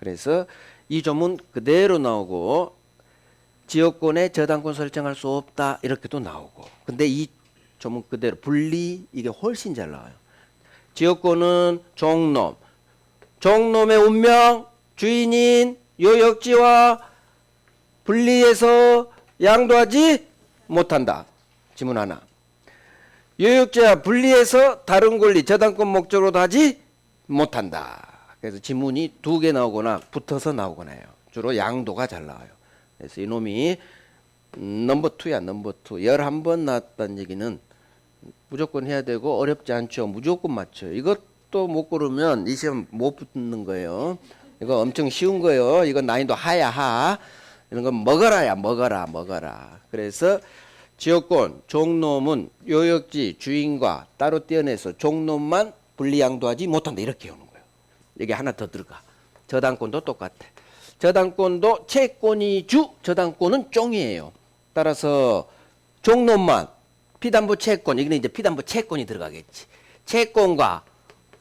그래서 이 조문 그대로 나오고 지역권에 저당권 설정할 수 없다 이렇게도 나오고. 근데 이 조문 그대로 분리 이게 훨씬 잘 나와요. 지역권은 종놈, 종놈의 운명, 주인인 요역지와 분리해서 양도하지 못한다. 지문 하나. 요역지와 분리해서 다른 권리 저당권 목적으로도 하지 못한다. 그래서 지문이 2개 나오거나 붙어서 나오거나 해요. 주로 양도가 잘 나와요. 그래서 이놈이 넘버 2야. 넘버 2. 11번 나왔다는 얘기는 무조건 해야 되고 어렵지 않죠. 무조건 맞춰요. 이것도 못 고르면 이 시험 못 붙는 거예요. 이거 엄청 쉬운 거예요. 이건 난이도 하야 하. 이런 건 먹어라야 먹어라. 그래서 지역권 종놈은 요역지 주인과 따로 떼어내서 종놈만 분리양도하지 못한다. 이렇게 오는 거예요. 여기 하나 더 들어가. 저당권도 똑같아. 저당권도 채권이 주, 저당권은 종이에요. 따라서 종놈만 피담보 채권, 여기는 이제 피담보 채권이 들어가겠지. 채권과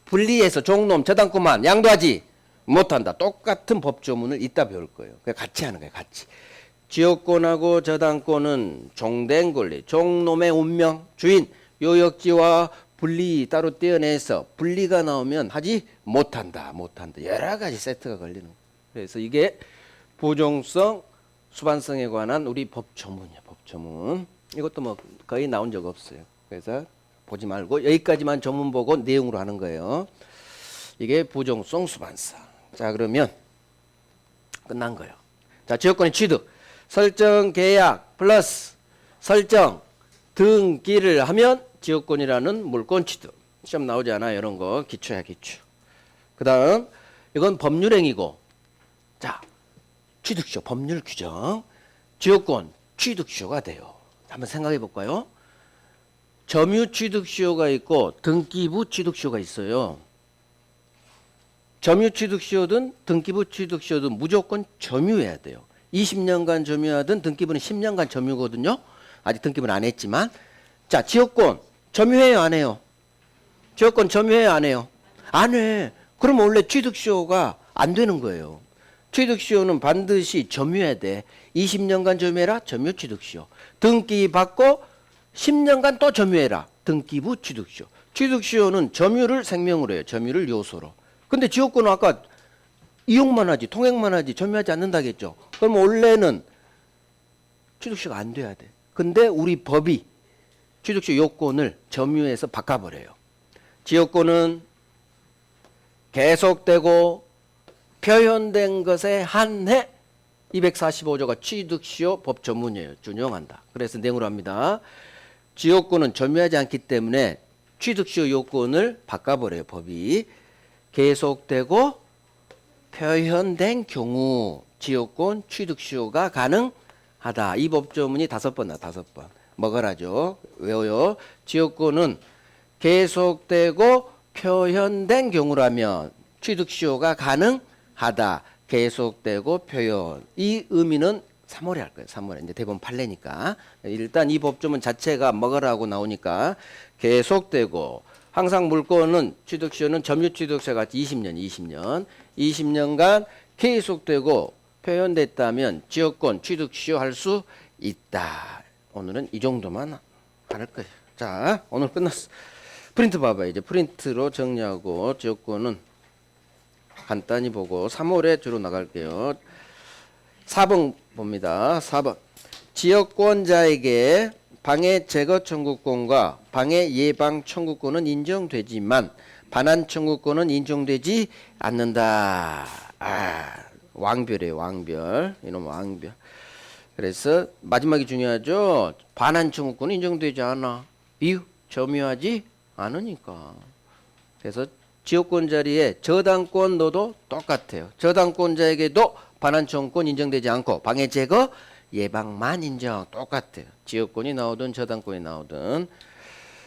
분리해서 종놈, 저당권만 양도하지 못한다. 똑같은 법조문을 이따 배울 거예요. 같이 하는 거예요. 같이. 지역권하고 저당권은 종된 권리, 종놈의 운명, 주인, 요역지와 분리 따로 떼어내서 분리가 나오면 하지 못한다. 여러 가지 세트가 걸리는 거예요. 그래서 이게 부종성, 수반성에 관한 우리 법조문이야. 법조문. 이것도 뭐 거의 나온 적 없어요. 그래서 보지 말고 여기까지만 조문 보고 내용으로 하는 거예요. 이게 부종성, 수반성. 자, 그러면 끝난 거예요. 자, 지역권의 취득. 설정 계약 플러스 설정 등기를 하면 지역권이라는 물권 취득. 시험 나오지 않아요. 이런 거 기초야, 기초. 그 다음 이건 법률행위고, 자, 취득시효 법률 규정. 지역권 취득시효가 돼요. 한번 생각해 볼까요? 점유 취득시효가 있고 등기부 취득시효가 있어요. 점유 취득시효든 등기부 취득시효든 무조건 점유해야 돼요. 20년간 점유하든 등기부는 10년간 점유거든요. 아직 등기부는 안 했지만. 자, 지역권 점유해요, 안 해요? 지역권 점유해요, 안 해요? 안 해. 그러면 원래 취득시효가 안 되는 거예요. 취득시효는 반드시 점유해야 돼. 20년간 점유해라, 점유 취득시효. 등기 받고 10년간 또 점유해라, 등기부 취득시효. 취득시효는 점유를 생명으로 해요. 점유를 요소로. 근데 지역권은 아까 이용만 하지, 통행만 하지, 점유하지 않는다겠죠. 그럼 원래는 취득시효가 안 돼야 돼. 근데 우리 법이 취득시효 요건을 점유해서 바꿔버려요. 지역권은 계속되고 표현된 것에 한해 245조가 취득시효 법조문이에요. 준용한다. 그래서 내용으로 합니다. 지역권은 점유하지 않기 때문에 취득시효 요건을 바꿔버려요. 법이. 계속되고 표현된 경우 지역권 취득시효가 가능하다. 이 법조문이 5번 나 5번. 먹어라죠. 외워요. 지역권은 계속되고 표현된 경우라면 취득시효가 가능하다. 계속되고 표현. 이 의미는 3월에 할 거예요. 3월에. 이제 대법원 판례니까. 일단 이 법조문 자체가 먹으라고 나오니까 계속되고, 항상 물권은 취득시효는 점유취득세 같이 20년간 계속되고 표현됐다면 지역권 취득시효 할 수 있다. 오늘은 이 정도만 할 거예요. 자, 오늘 끝났어. 프린트 봐봐요. 이제 프린트로 정리하고 지역권은 간단히 보고 3월에 주로 나갈게요. 4번 봅니다. 4번. 지역권자에게 방해 제거 청구권과 방해 예방 청구권은 인정되지만 반환 청구권은 인정되지 않는다. 왕별이에요. 왕별. 이놈 왕별. 그래서 마지막이 중요하죠. 반환 청구권은 인정되지 않아. 이유? 점유하지 않으니까. 그래서 지역권 자리에 저당권 넣어도 똑같아요. 저당권자에게도 반환 청구권 인정되지 않고 방해 제거 예방만 인정. 똑같아요. 지역권이 나오든 저당권이 나오든.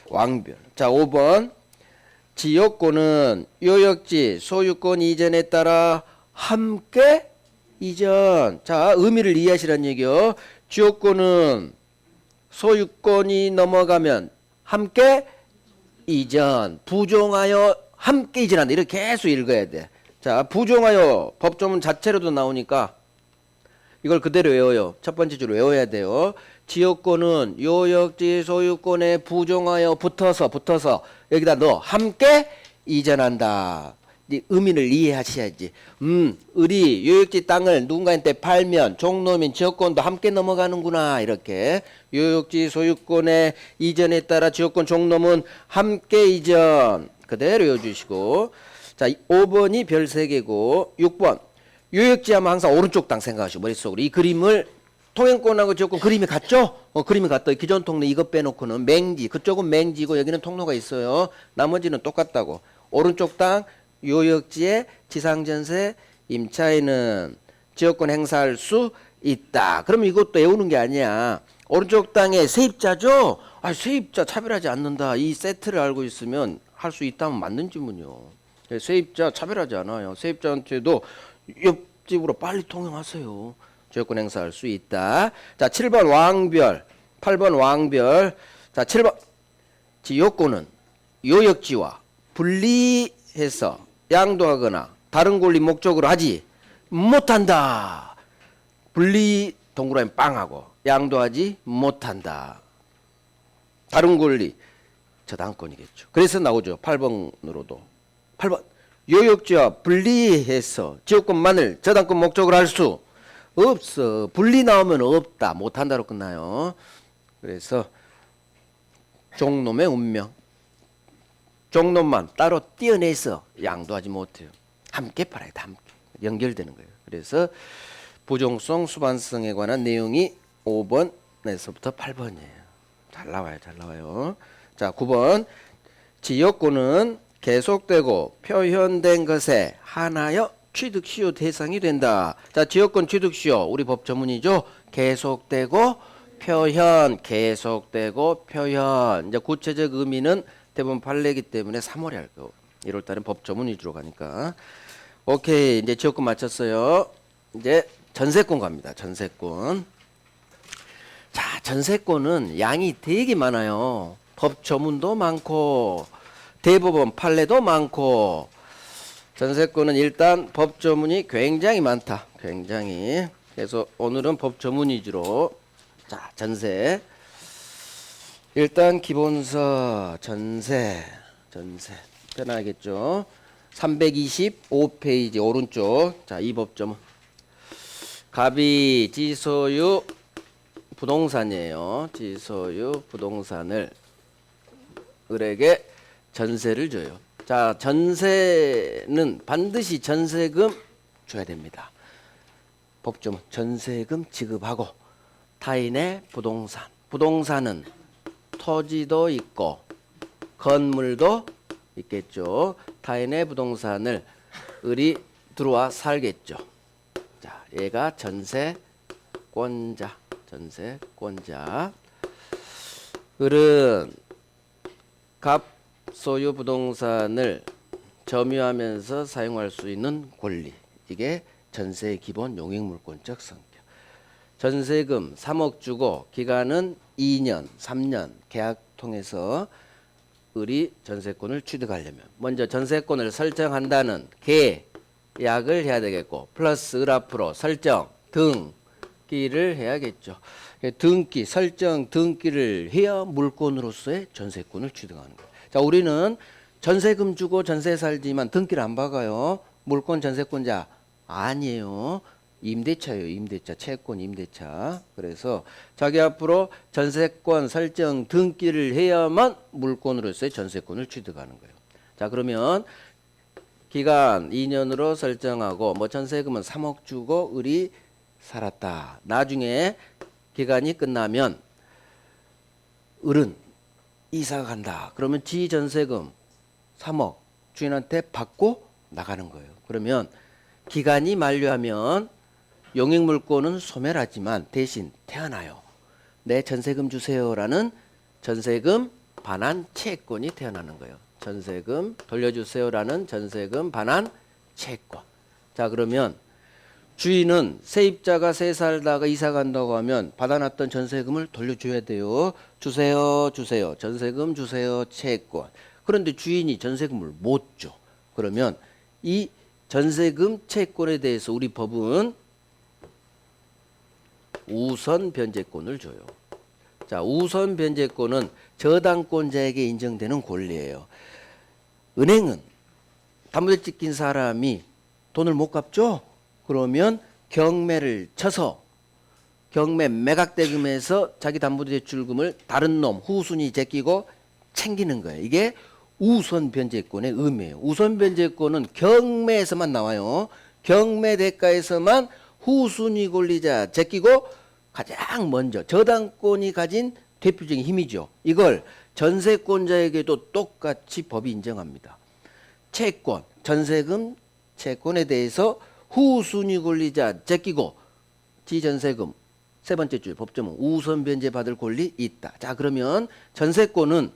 왕별. 자, 5번. 지역권은 요역지 소유권 이전에 따라 함께 이전. 자, 의미를 이해하시란 얘기요. 지역권은 소유권이 넘어가면 함께 이전. 부종하여 함께 이전한다. 이렇게 계속 읽어야 돼. 자, 부종하여 법조문 자체로도 나오니까 이걸 그대로 외워요. 첫 번째 줄 외워야 돼요. 지역권은 요역지 소유권에 부종하여 붙어서 여기다 넣어. 함께 이전한다. 이 의미를 이해하셔야지. 우리 요역지 땅을 누군가한테 팔면 종놈인 지역권도 함께 넘어가는구나. 이렇게 요역지 소유권의 이전에 따라 지역권 종놈은 함께 이전. 그대로 외워주시고. 자, 5번이 별 3개고 6번. 요역지 하면 항상 오른쪽 땅 생각하시고 머릿속으로. 이 그림을 통행권하고 지역권 그림이 같죠? 그림이 같다. 기존 통로 이것 빼놓고는 맹지. 그쪽은 맹지고 여기는 통로가 있어요. 나머지는 똑같다고. 오른쪽 땅 요역지의 지상전세 임차인은 지역권 행사할 수 있다. 그럼 이것도 외우는 게 아니야. 오른쪽 땅에 세입자죠. 아, 세입자 차별하지 않는다. 이 세트를 알고 있으면 할 수 있다면 맞는 질문이요. 세입자 차별하지 않아요. 세입자한테도 옆집으로 빨리 통행하세요. 저유권 행사할 수 있다. 자, 7번 왕별, 8번 왕별. 자, 7번 지역권은 요역지와 분리해서 양도하거나 다른 권리 목적으로 하지 못한다. 분리 동그라미 빵하고 양도하지 못한다. 다른 권리 저당권이겠죠. 그래서 나오죠. 8번으로도. 8번 요역지와 분리해서 지역권만을 저당권 목적으로 할 수 없어. 분리 나오면 없다. 못한다로 끝나요. 그래서 종놈의 운명. 종놈만 따로 떼어내서 양도하지 못해요. 함께 팔아야 돼. 함께. 연결되는 거예요. 그래서 부종성, 수반성에 관한 내용이 5번에서부터 8번이에요. 잘 나와요. 잘 나와요. 자, 9번 지역권은 계속되고 표현된 것에 한하여 취득시효 대상이 된다. 자, 지역권 취득시효 우리 법 전문이죠. 계속되고 표현, 계속되고 표현. 이제 구체적 의미는 대부분 판례이기 때문에 3월에 할 거고 1월 달은 법 전문 위주로 가니까. 오케이, 이제 지역권 맞췄어요. 이제 전세권 갑니다. 전세권. 자, 전세권은 양이 되게 많아요. 법 조문도 많고 대법원 판례도 많고. 전세권은 일단 법 조문이 굉장히 많다. 굉장히. 그래서 오늘은 법 조문 위주로. 자, 전세. 일단 기본서 전세. 편하겠죠. 325페이지 오른쪽. 자, 이 법 조문. 갑이 지소유 부동산이에요. 지소유 부동산을 을에게 전세를 줘요. 자, 전세는 반드시 전세금 줘야 됩니다. 법조문 전세금 지급하고 타인의 부동산. 부동산은 토지도 있고 건물도 있겠죠. 타인의 부동산을 을이 들어와 살겠죠. 자, 얘가 전세권자. 전세권자. 을은 갑 소유 부동산을 점유하면서 사용할 수 있는 권리. 이게 전세의 기본 용익물권적 성격. 전세금 3억 주고 기간은 2년, 3년 계약 통해서 을이 전세권을 취득하려면 먼저 전세권을 설정한다는 계약을 해야 되겠고 플러스 을 앞으로 설정 등기를 해야겠죠. 등기, 설정, 등기를 해야 물권으로서의 전세권을 취득하는 거예요. 자, 우리는 전세금 주고 전세 살지만 등기를 안 박아요. 물권 전세권자 아니에요. 임대차예요. 임대차. 채권 임대차. 그래서 자기 앞으로 전세권 설정 등기를 해야만 물권으로서의 전세권을 취득하는 거예요. 자, 그러면 기간 2년으로 설정하고 뭐 전세금은 3억 주고 을이 살았다. 나중에 기간이 끝나면 을은 이사 간다. 그러면 지 전세금 3억 주인한테 받고 나가는 거예요. 그러면 기간이 만료하면 용익물권은 소멸하지만 대신 태어나요. 내 전세금 주세요라는 전세금 반환 채권이 태어나는 거예요. 전세금 돌려주세요라는 전세금 반환 채권. 자, 그러면 주인은 세입자가 세 살다가 이사 간다고 하면 받아놨던 전세금을 돌려줘야 돼요. 주세요. 전세금 주세요. 채권. 그런데 주인이 전세금을 못 줘. 그러면 이 전세금 채권에 대해서 우리 법은 우선 변제권을 줘요. 자, 우선 변제권은 저당권자에게 인정되는 권리예요. 은행은 담보대 찍힌 사람이 돈을 못 갚죠? 그러면 경매를 쳐서 경매 매각대금에서 자기 담보대출금을 다른 놈 후순위 제끼고 챙기는 거예요. 이게 우선 변제권의 의미예요. 우선 변제권은 경매에서만 나와요. 경매 대가에서만 후순위 권리자 제끼고 가장 먼저 저당권이 가진 대표적인 힘이죠. 이걸 전세권자에게도 똑같이 법이 인정합니다. 채권, 전세금, 채권에 대해서 후순위 권리자 제끼고 지전세금 세 번째 줄 법조문 우선 변제 받을 권리 있다. 자, 그러면 전세권은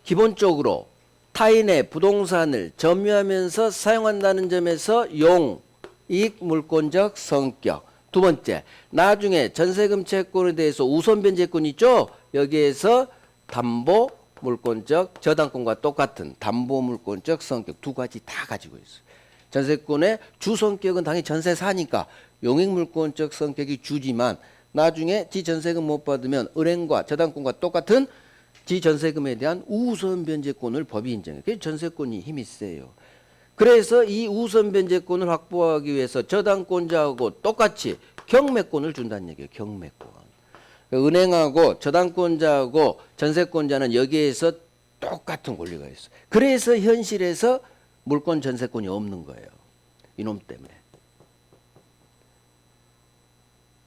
기본적으로 타인의 부동산을 점유하면서 사용한다는 점에서 용, 이익 물권적 성격. 두 번째, 나중에 전세금 채권에 대해서 우선 변제권이 있죠. 여기에서 담보 물권적 저당권과 똑같은 담보 물권적 성격 두 가지 다 가지고 있어요. 전세권의 주 성격은 당연히 전세사니까 용익 물권적 성격이 주지만 나중에 지 전세금 못 받으면 은행과 저당권과 똑같은 지 전세금에 대한 우선 변제권을 법이 인정해요. 그래서 전세권이 힘이 세요. 그래서 이 우선 변제권을 확보하기 위해서 저당권자하고 똑같이 경매권을 준다는 얘기예요. 경매권. 은행하고 저당권자하고 전세권자는 여기에서 똑같은 권리가 있어요. 그래서 현실에서 물권 전세권이 없는 거예요. 이놈 때문에.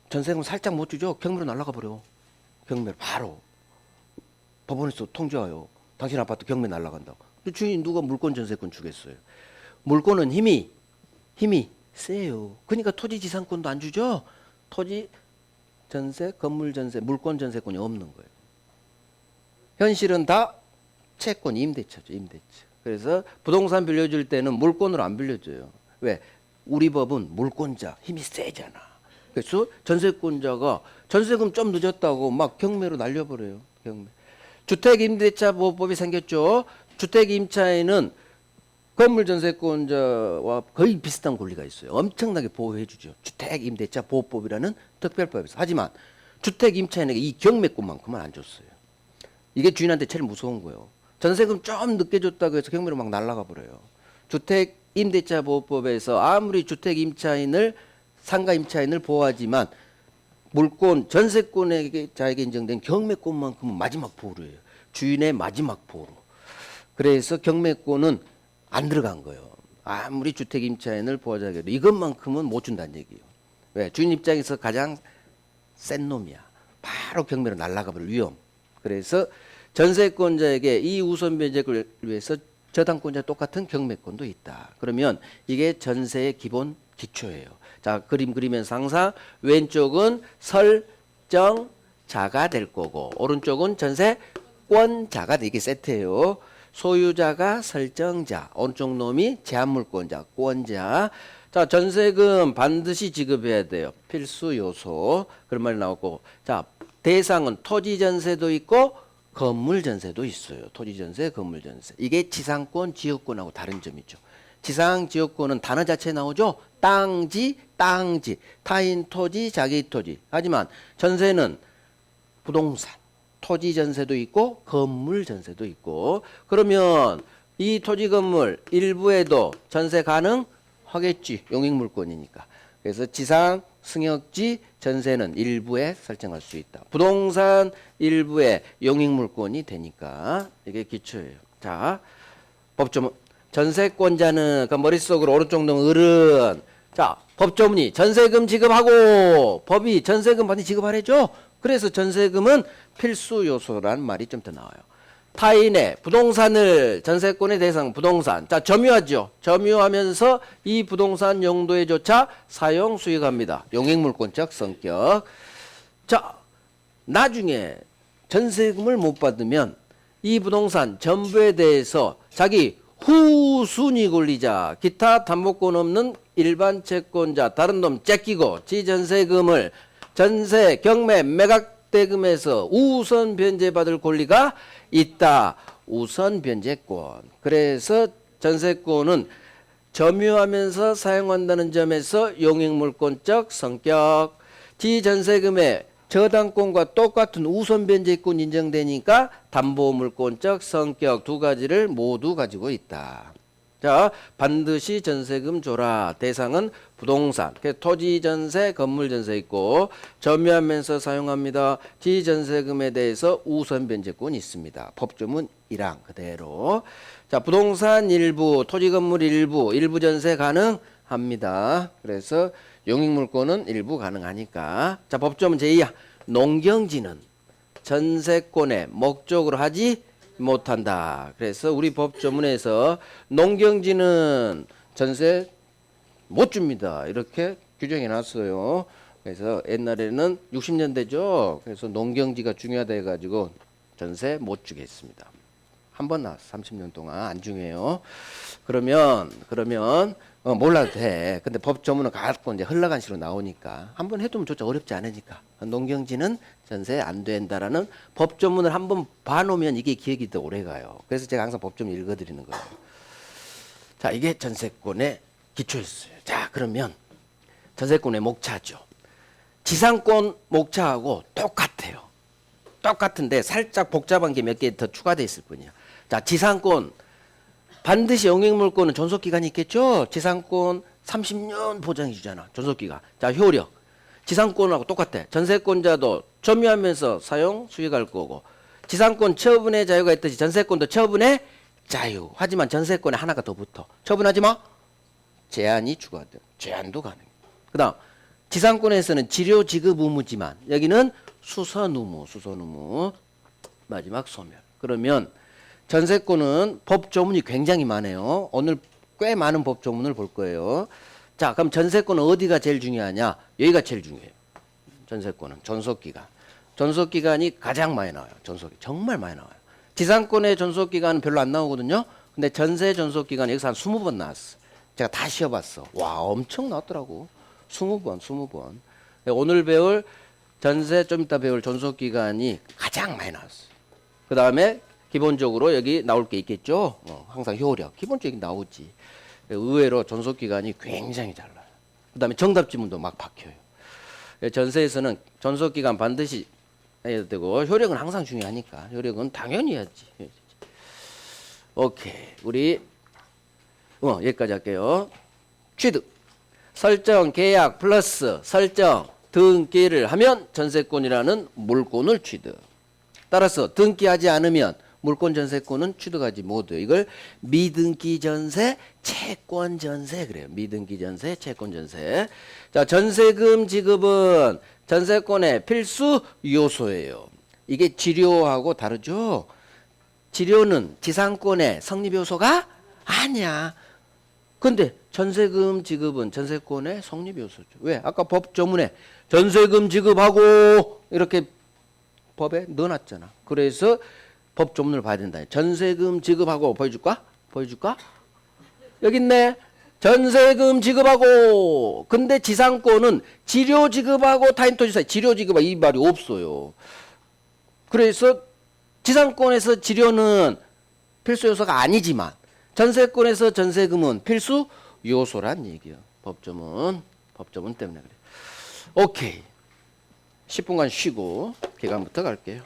전세금 살짝 못 주죠. 경매로 날아가 버려. 경매로 바로. 법원에서 통지와요. 당신 아파트 경매 날아간다고. 주인 누가 물권 전세권 주겠어요. 물권은 힘이 세요. 그러니까 토지 지상권도 안 주죠. 토지 전세, 건물 전세, 물권 전세권이 없는 거예요. 현실은 다 채권, 임대차죠. 임대차. 그래서 부동산 빌려줄 때는 물권으로 안 빌려줘요. 왜? 우리 법은 물권자 힘이 세잖아. 그래서 전세권자가 전세금 좀 늦었다고 막 경매로 날려버려요. 경매. 주택임대차 보호법이 생겼죠. 주택임차에는 건물전세권자와 거의 비슷한 권리가 있어요. 엄청나게 보호해주죠. 주택임대차 보호법이라는 특별법에서. 하지만 주택임차에는 이 경매권만큼은 안 줬어요. 이게 주인한테 제일 무서운 거예요. 전세금 좀 늦게 줬다고 해서 경매로 막 날아가 버려요. 주택임대차 보호법에서 아무리 주택임차인을 상가임차인을 보호하지만 물권 전세권에게 자에게 인정된 경매권만큼은 마지막 보호로 해요. 주인의 마지막 보호로. 그래서 경매권은 안 들어간 거예요. 아무리 주택임차인을 보호하자 해도 이것만큼은 못 준다는 얘기예요. 왜? 주인 입장에서 가장 센 놈이야. 바로 경매로 날아가 버릴 위험. 그래서 전세권자에게 이 우선 변제를 위해서 저당권자 똑같은 경매권도 있다. 그러면 이게 전세의 기본 기초예요. 자, 그림 그리면서 항상 왼쪽은 설정자가 될 거고 오른쪽은 전세권자가 이게 세트예요. 소유자가 설정자, 오른쪽 놈이 제한물권자, 권자. 자, 전세금 반드시 지급해야 돼요. 필수 요소. 그런 말이 나오고. 자, 대상은 토지 전세도 있고 건물 전세도 있어요. 토지 전세, 건물 전세. 이게 지상권, 지역권하고 다른 점이죠. 지상, 지역권은 단어 자체에 나오죠. 땅지, 땅지. 타인 토지, 자기 토지. 하지만 전세는 부동산. 토지 전세도 있고 건물 전세도 있고 그러면 이 토지 건물 일부에도 전세 가능하겠지. 용익물권이니까. 그래서 지상 승역지 전세는 일부에 설정할 수 있다. 부동산 일부에 용익물권이 되니까 이게 기초예요. 자, 법조문 전세권자는 그 머릿속으로 오른쪽 놈 어른. 자, 법조문이 전세금 지급하고 법이 전세금 받니 지급하래죠. 그래서 전세금은 필수 요소라는 말이 좀 더 나와요. 타인의 부동산을 전세권의 대상 부동산. 자, 점유하죠. 점유하면서 이 부동산 용도에 조차 사용 수익합니다. 용익물권적 성격. 자, 나중에 전세금을 못 받으면 이 부동산 전부에 대해서 자기 후순위 권리자, 기타 담보권 없는 일반 채권자, 다른 놈 째끼고 지 전세금을 전세, 경매, 매각 대금에서 우선 변제받을 권리가 있다. 우선 변제권. 그래서 전세권은 점유하면서 사용한다는 점에서 용익물권적 성격. 지 전세금의 저당권과 똑같은 우선 변제권 인정되니까 담보물권적 성격 두 가지를 모두 가지고 있다. 자, 반드시 전세금 줘라. 대상은 부동산, 토지 전세, 건물 전세 있고 점유하면서 사용합니다. 지 전세금에 대해서 우선 변제권이 있습니다. 법조문 1항 그대로. 자, 부동산 일부, 토지 건물 일부 전세 가능합니다. 그래서 용익물권은 일부 가능하니까. 자, 법조문 제2항 농경지는 전세권의 목적으로 하지 못한다. 그래서 우리 법조문에서 농경지는 전세 못 줍니다. 이렇게 규정해 놨어요. 그래서 옛날에는 60년대죠. 그래서 농경지가 중요하다 해가지고 전세 못 주겠습니다. 한 번 나왔어. 30년 동안 안 중요해요. 그러면 몰라도 돼. 근데 법 조문을 갖고 이제 흘러간 식으로 나오니까 한번 해두면 좋죠. 어렵지 않으니까. 농경지는 전세 안 된다라는 법 조문을 한번 봐놓으면 이게 기억이 더 오래 가요. 그래서 제가 항상 법 조문 읽어드리는 거예요. 자, 이게 전세권의 기초였어요. 자, 그러면 전세권의 목차죠. 지상권 목차하고 똑같아요. 똑같은데 살짝 복잡한 게 몇 개 더 추가되어 있을 뿐이야. 자, 지상권 반드시 영행물권은 존속기간이 있겠죠. 지상권 30년 보장해 주잖아. 존속기간. 자, 효력 지상권하고 똑같아. 전세권자도 점유하면서 사용 수익할 거고, 지상권 처분의 자유가 있듯이 전세권도 처분의 자유. 하지만 전세권에 하나가 더 붙어. 처분하지 마. 제한이 추가돼. 제한도 가능해. 그다음 지상권에서는 지료 지급 의무지만 여기는 수선 의무. 마지막 소멸. 그러면 전세권은 법 조문이 굉장히 많아요. 오늘 꽤 많은 법 조문을 볼 거예요. 자, 그럼 전세권은 어디가 제일 중요하냐? 여기가 제일 중요해요. 전세권은 존속기간. 존속기간이 가장 많이 나와요. 존속이 정말 많이 나와요. 지상권의 존속기간은 별로 안 나오거든요. 근데 전세 존속기간 여기서 한 20번 나왔어. 제가 다 쉬어봤어. 와, 엄청 나왔더라고. 20번. 오늘 배울 전세, 좀 이따 배울 존속기간이 가장 많이 나왔어요. 그 다음에 기본적으로 여기 나올 게 있겠죠. 항상 효력. 기본적인 나오지. 의외로 존속기간이 굉장히 잘 나요. 그 다음에 정답지문도 막 박혀요. 전세에서는 존속기간 반드시 해야 되고, 효력은 항상 중요하니까. 효력은 당연히 해야지. 오케이. 우리 여기까지 할게요. 취득. 설정, 계약, 플러스 설정, 등기를 하면 전세권이라는 물권을 취득. 따라서 등기하지 않으면 물권 전세권은 취득하지 못해요. 이걸 미등기 전세, 채권 전세 그래요. 미등기 전세, 채권 전세. 자, 전세금 지급은 전세권의 필수 요소예요. 이게 지료하고 다르죠. 지료는 지상권의 성립 요소가 아니야. 근데 전세금 지급은 전세권의 성립 요소죠. 왜? 아까 법 조문에 전세금 지급하고 이렇게 법에 넣어놨잖아. 그래서 법 조문을 봐야 된다. 전세금 지급하고 보여줄까? 여기 있네. 전세금 지급하고. 근데 지상권은 지료 지급하고 타인토지 사이 지료 지급하고 이 말이 없어요. 그래서 지상권에서 지료는 필수 요소가 아니지만 전세권에서 전세금은 필수 요소란 얘기예요. 법조문 때문에 그래. 오케이. 10분간 쉬고 개강부터 갈게요.